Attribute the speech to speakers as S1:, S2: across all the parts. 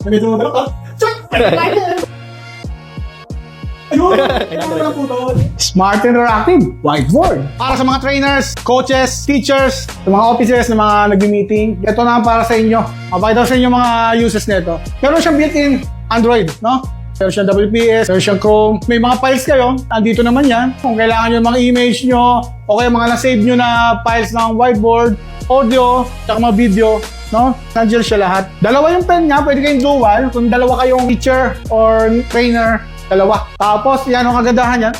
S1: Nandito mo ba? Check! Ayun! Ayun lang po to. Smart Interactive Whiteboard. Para sa mga trainers, coaches, teachers, sa mga officers na mga nag-meeting, ito na para sa inyo. Mapakita sa inyo mga uses nito. Meron siyang built-in Android, no? Meron siyang WPS, meron siyang Chrome. May mga files kayo, andito naman yan. Kung kailangan nyo mga image nyo, o kaya mga na-save nyo na files ng whiteboard, audio, tsaka mga video, no? Nandiyan siya lahat. Dalawa yung pen nga, pwede kayong dual. Kung dalawa kayong teacher or trainer, dalawa. Tapos, yan ang kagandahan yan.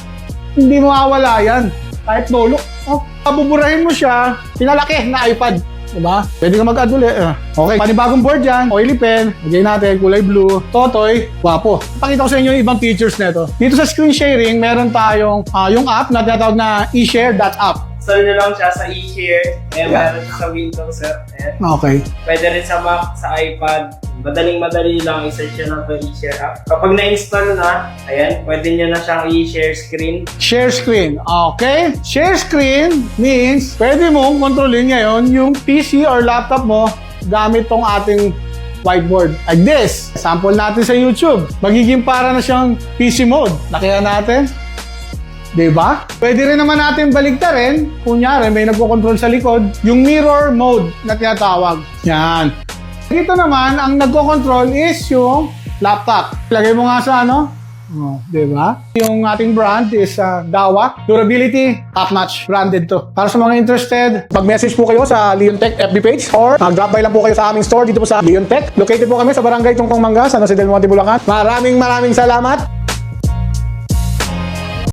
S1: Hindi mawawala yan. Kahit lolo. Oh, pabuburahin mo siya, pinalaki na iPad. Diba? Pwede ka mag-add ulit. Okay. Panibagong board yan. Oily pen. Lagay natin. Kulay blue. Totoy. Wapo. Pakita ko sa inyo yung ibang features nito. Dito sa screen sharing, meron tayong yung app na tinatawag na eShare.app.
S2: Install nyo lang siya sa eShare. Meron siya sa Windows, sir. Ayan.
S1: Okay.
S2: Pwede rin sa Mac, sa iPad. Madaling-madali lang i-search nyo lang ito eShare app. Kapag na-install na, ayan, pwede nyo na siyang i-share screen.
S1: Share screen. Okay. Share screen means pwede mong kontrolin ngayon yung PC or laptop mo gamit tong ating whiteboard. Like this. Sample natin sa YouTube. Magiging para na siyang PC mode. Nakita natin. Diba? Pwede rin naman natin baligtarin. Kunyari, may nagko-control sa likod. Yung mirror mode na tinatawag. Yan. Dito naman, ang nagko-control is yung laptop. Lagay mo nga sa ano? Oh, diba? Yung ating brand is Dawa. Durability, top-notch. Branded to. Para sa mga interested, mag-message po kayo sa Leontech FB page or mag-drop by lang po kayo sa aming store dito po sa Leontech. Located po kami sa Barangay Tungtong Manga, San Jose del Monte, Bulacan. Maraming salamat.